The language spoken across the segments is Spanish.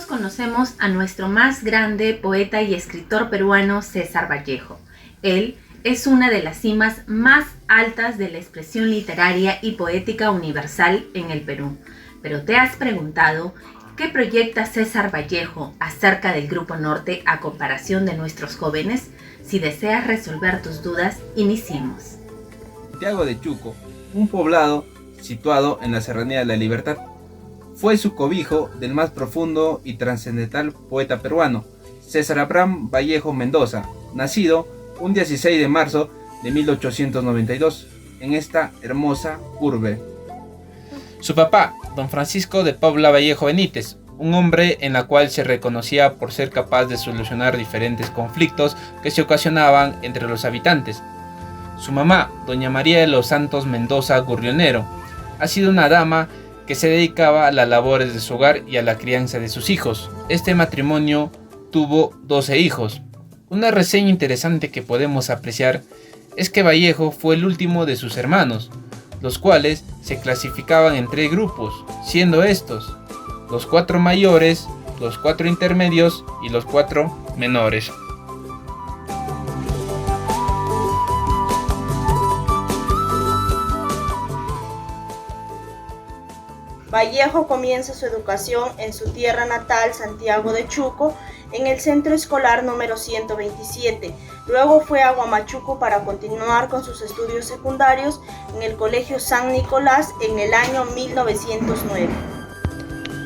conocemos a nuestro más grande poeta y escritor peruano, César Vallejo. Él es una de las cimas más altas de la expresión literaria y poética universal en el Perú. Pero ¿te has preguntado qué proyecta César Vallejo acerca del Grupo Norte a comparación de nuestros jóvenes? Si deseas resolver tus dudas, iniciemos. Santiago de Chuco, un poblado situado en la Serranía de la Libertad, fue su cobijo del más profundo y trascendental poeta peruano, César Abraham Vallejo Mendoza, nacido un 16 de marzo de 1892, en esta hermosa urbe. Su papá, don Francisco de Paula Vallejo Benítez, un hombre en la cual se reconocía por ser capaz de solucionar diferentes conflictos que se ocasionaban entre los habitantes. Su mamá, doña María de los Santos Mendoza Gurrionero, ha sido una dama que se dedicaba a las labores de su hogar y a la crianza de sus hijos. Este matrimonio tuvo 12 hijos. Una reseña interesante que podemos apreciar es que Vallejo fue el último de sus hermanos, los cuales se clasificaban en 3 grupos, siendo estos los 4 mayores, los 4 intermedios y los 4 menores. Vallejo comienza su educación en su tierra natal, Santiago de Chuco, en el centro escolar número 127. Luego fue a Huamachuco para continuar con sus estudios secundarios en el Colegio San Nicolás en el año 1909.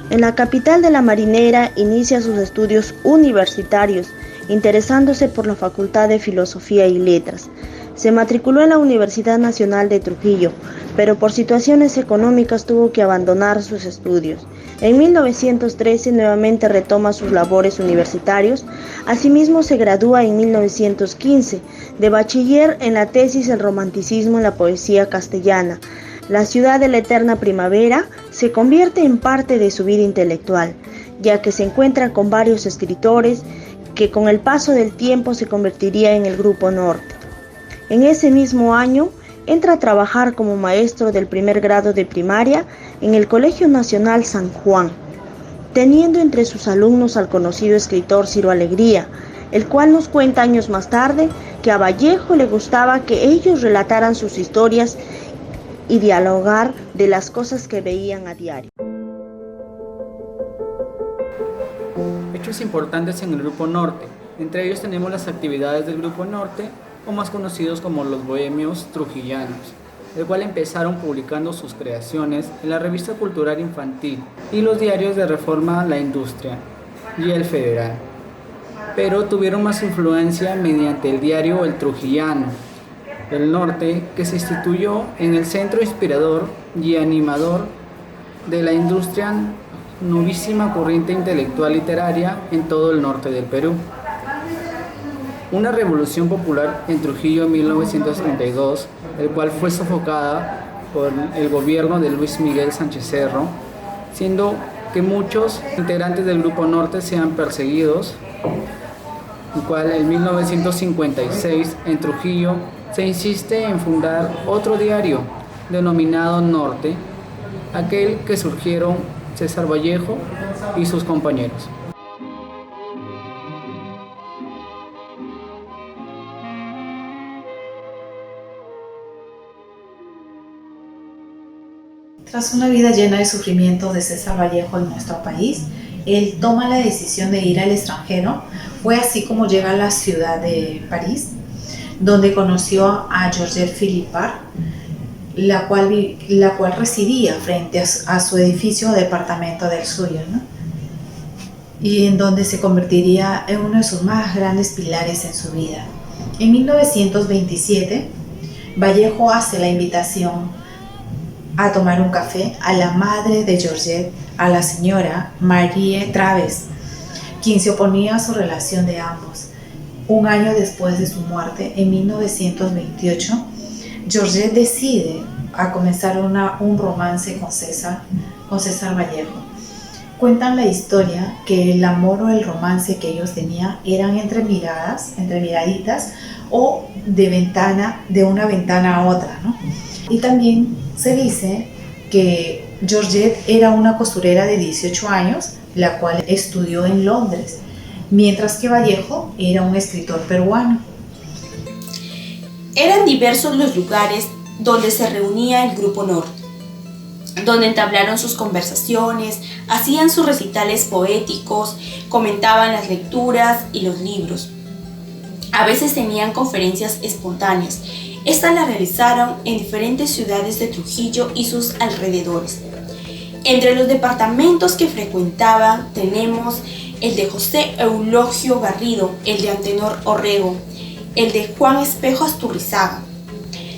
En la capital de la Marinera inicia sus estudios universitarios, interesándose por la Facultad de Filosofía y Letras. Se matriculó en la Universidad Nacional de Trujillo, pero por situaciones económicas tuvo que abandonar sus estudios. En 1913 nuevamente retoma sus labores universitarios. Asimismo se gradúa en 1915 de bachiller en la tesis El romanticismo en la poesía castellana. La ciudad de la eterna primavera se convierte en parte de su vida intelectual, ya que se encuentra con varios escritores que con el paso del tiempo se convertiría en el Grupo Norte. En ese mismo año entra a trabajar como maestro del primer grado de primaria en el Colegio Nacional San Juan, teniendo entre sus alumnos al conocido escritor Ciro Alegría, el cual nos cuenta años más tarde que a Vallejo le gustaba que ellos relataran sus historias y dialogar de las cosas que veían a diario. Hechos importantes en el Grupo Norte. Entre ellos tenemos las actividades del Grupo Norte, o más conocidos como los bohemios trujillanos, el cual empezaron publicando sus creaciones en la revista cultural infantil y los diarios de Reforma La Industria y El Federal, pero tuvieron más influencia mediante el diario El Trujillano del Norte, que se instituyó en el centro inspirador y animador de la industria, novísima corriente intelectual literaria en todo el norte del Perú. Una revolución popular en Trujillo en 1932, el cual fue sofocada por el gobierno de Luis Miguel Sánchez Cerro, siendo que muchos integrantes del Grupo Norte sean perseguidos, el cual en 1956 en Trujillo se insiste en fundar otro diario denominado Norte, aquel que surgieron César Vallejo y sus compañeros. Tras una vida llena de sufrimiento de César Vallejo en nuestro país, él toma la decisión de ir al extranjero. Fue así como llega a la ciudad de París, donde conoció a Georgette Philippard, la cual residía frente a su edificio o departamento del suyo, ¿no? Y en donde se convertiría en uno de sus más grandes pilares en su vida. En 1927, Vallejo hace la invitación a tomar un café a la madre de Georgette, a la señora Marie Traves, quien se oponía a su relación de ambos. Un año después de su muerte, en 1928, Georgette decide a comenzar un romance con César Vallejo. Cuentan la historia que el amor o el romance que ellos tenían eran entre miraditas o de una ventana a otra, ¿no? Y también se dice que Georgette era una costurera de 18 años, la cual estudió en Londres, mientras que Vallejo era un escritor peruano. Eran diversos los lugares donde se reunía el Grupo Norte, donde entablaron sus conversaciones, hacían sus recitales poéticos, comentaban las lecturas y los libros. A veces tenían conferencias espontáneas. Estas las realizaron en diferentes ciudades de Trujillo y sus alrededores. Entre los departamentos que frecuentaban tenemos el de José Eulogio Garrido, el de Antenor Orrego, el de Juan Espejo Asturrizaga.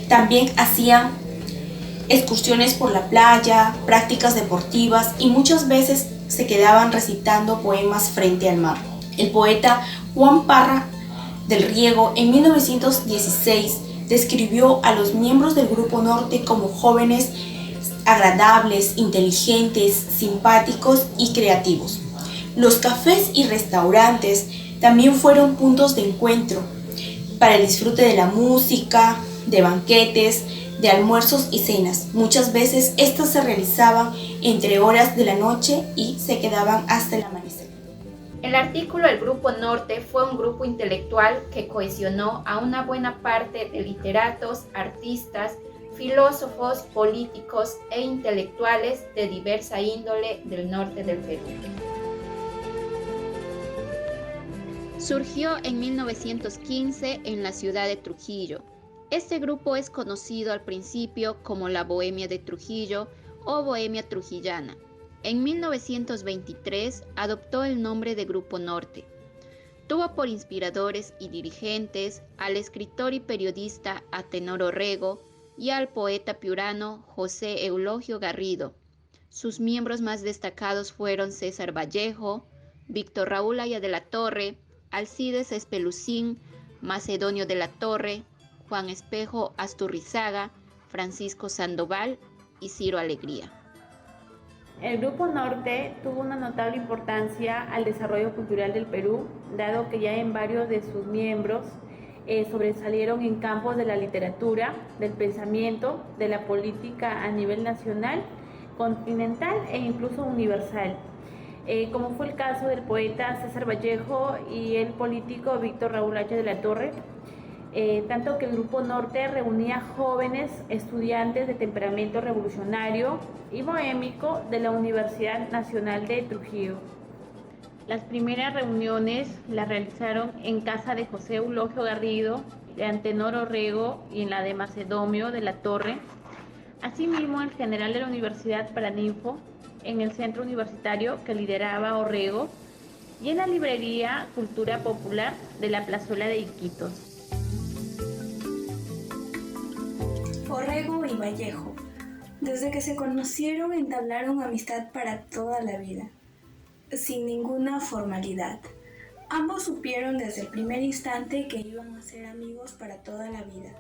También hacían excursiones por la playa, prácticas deportivas y muchas veces se quedaban recitando poemas frente al mar. El poeta Juan Parra del Riego en 1916 describió a los miembros del Grupo Norte como jóvenes agradables, inteligentes, simpáticos y creativos. Los cafés y restaurantes también fueron puntos de encuentro para el disfrute de la música, de banquetes, de almuerzos y cenas. Muchas veces estas se realizaban entre horas de la noche y se quedaban hasta el amanecer. El artículo El Grupo Norte fue un grupo intelectual que cohesionó a una buena parte de literatos, artistas, filósofos, políticos e intelectuales de diversa índole del norte del Perú. Surgió en 1915 en la ciudad de Trujillo. Este grupo es conocido al principio como la Bohemia de Trujillo o Bohemia Trujillana. En 1923 adoptó el nombre de Grupo Norte. Tuvo por inspiradores y dirigentes al escritor y periodista Antenor Orrego y al poeta piurano José Eulogio Garrido. Sus miembros más destacados fueron César Vallejo, Víctor Raúl Aya de la Torre, Alcides Espelucín, Macedonio de la Torre, Juan Espejo Asturrizaga, Francisco Sandoval y Ciro Alegría. El Grupo Norte tuvo una notable importancia al desarrollo cultural del Perú, dado que ya en varios de sus miembros sobresalieron en campos de la literatura, del pensamiento, de la política a nivel nacional, continental e incluso universal, como fue el caso del poeta César Vallejo y el político Víctor Raúl Aya de la Torre, tanto que el Grupo Norte reunía jóvenes estudiantes de temperamento revolucionario y bohémico de la Universidad Nacional de Trujillo. Las primeras reuniones las realizaron en casa de José Eulogio Garrido, de Antenor Orrego y en la de Macedonio de la Torre. Asimismo, el general de la Universidad Paraninfo, en el centro universitario que lideraba Orrego, y en la librería Cultura Popular de la Plazuela de Iquitos. Orrego y Vallejo, desde que se conocieron, entablaron amistad para toda la vida, sin ninguna formalidad. Ambos supieron desde el primer instante que iban a ser amigos para toda la vida.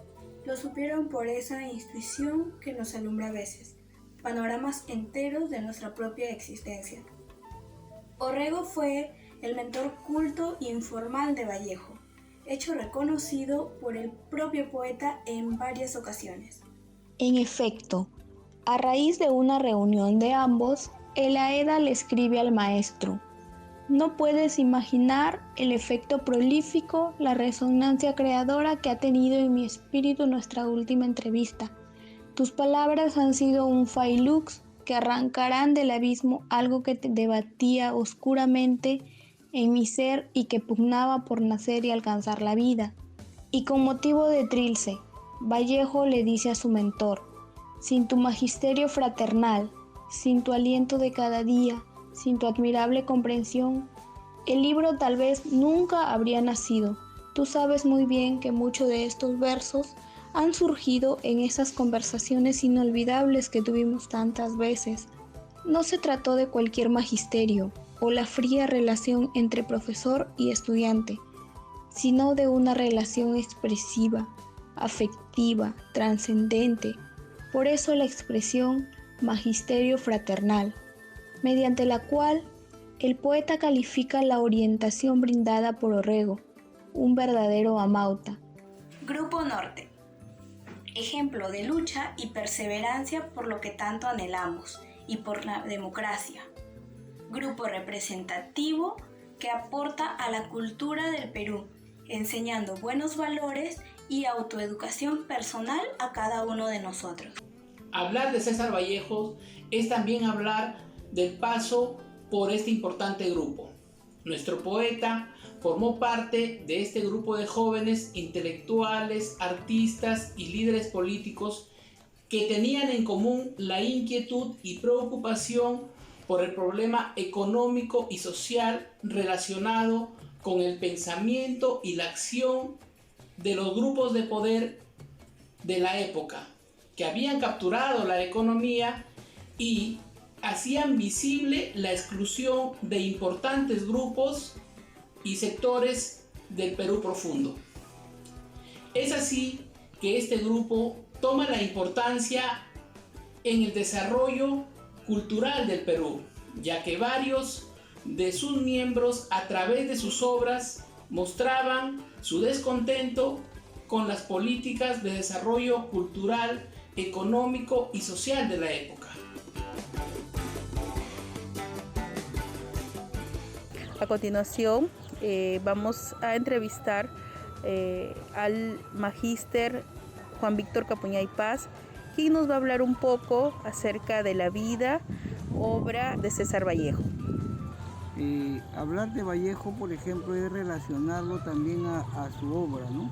Lo supieron por esa intuición que nos alumbra a veces, panoramas enteros de nuestra propia existencia. Orrego fue el mentor culto e informal de Vallejo, hecho reconocido por el propio poeta en varias ocasiones. En efecto, a raíz de una reunión de ambos, el Aeda le escribe al maestro: no puedes imaginar el efecto prolífico, la resonancia creadora que ha tenido en mi espíritu nuestra última entrevista. Tus palabras han sido un failux que arrancarán del abismo algo que te debatía oscuramente en mi ser y que pugnaba por nacer y alcanzar la vida. Y con motivo de Trilce, Vallejo le dice a su mentor: sin tu magisterio fraternal, sin tu aliento de cada día, sin tu admirable comprensión, el libro tal vez nunca habría nacido. Tú sabes muy bien que muchos de estos versos han surgido en esas conversaciones inolvidables que tuvimos tantas veces. No se trató de cualquier magisterio o la fría relación entre profesor y estudiante, sino de una relación expresiva, afectiva, trascendente. Por eso la expresión magisterio fraternal, mediante la cual el poeta califica la orientación brindada por Orrego, un verdadero amauta. Grupo Norte, ejemplo de lucha y perseverancia por lo que tanto anhelamos, y por la democracia. Grupo representativo que aporta a la cultura del Perú, enseñando buenos valores y autoeducación personal a cada uno de nosotros. Hablar de César Vallejo es también hablar del paso por este importante grupo. Nuestro poeta formó parte de este grupo de jóvenes intelectuales, artistas y líderes políticos que tenían en común la inquietud y preocupación por el problema económico y social relacionado con el pensamiento y la acción de los grupos de poder de la época, que habían capturado la economía y hacían visible la exclusión de importantes grupos y sectores del Perú profundo. Es así que este grupo toma la importancia en el desarrollo cultural del Perú, ya que varios de sus miembros a través de sus obras mostraban su descontento con las políticas de desarrollo cultural, económico y social de la época. A continuación vamos a entrevistar al magíster Juan Víctor Capuñay Paz, quien nos va a hablar un poco acerca de la vida, obra de César Vallejo. Hablar de Vallejo, por ejemplo, es relacionarlo también a su obra, ¿no?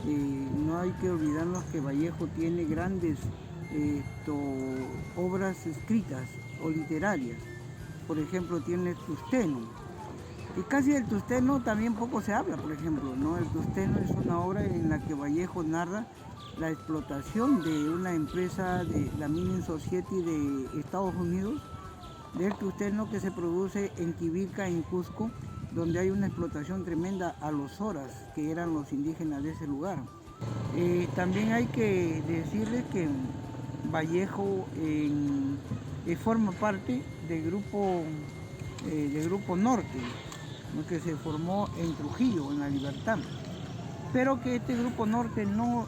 No hay que olvidarnos que Vallejo tiene grandes obras escritas o literarias. Por ejemplo, tiene Tusteno. Y casi del Tusteno también poco se habla, por ejemplo, ¿no? El Tusteno es una obra en la que Vallejo narra la explotación de una empresa de la Mining Society de Estados Unidos, del tusteno que se produce en Quivilca, en Cusco, donde hay una explotación tremenda a los Horas, que eran los indígenas de ese lugar. También hay que decirles que Vallejo forma parte del grupo Norte, ¿no? Que se formó en Trujillo, en La Libertad, pero que este Grupo Norte no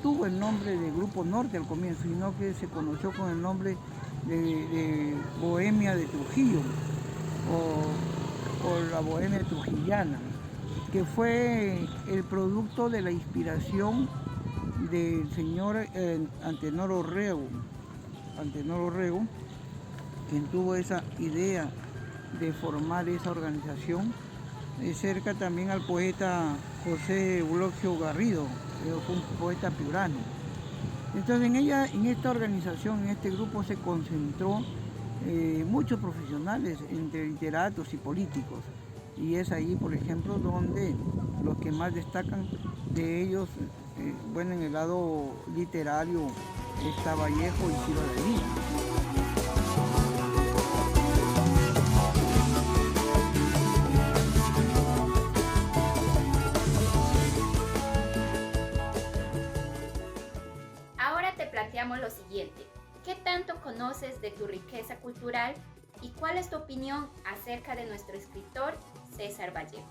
tuvo el nombre de Grupo Norte al comienzo, sino que se conoció con el nombre de Bohemia de Trujillo o la Bohemia Trujillana, que fue el producto de la inspiración del señor Antenor Orrego, quien tuvo esa idea de formar esa organización, cerca también al poeta José Eulogio Garrido, que fue un poeta piurano. Entonces en esta organización, en este grupo se concentró muchos profesionales, entre literatos y políticos, y es ahí, por ejemplo, donde los que más destacan de ellos, en el lado literario está Vallejo y Ciro de Lima. Planteamos lo siguiente: ¿qué tanto conoces de tu riqueza cultural y cuál es tu opinión acerca de nuestro escritor César Vallejo?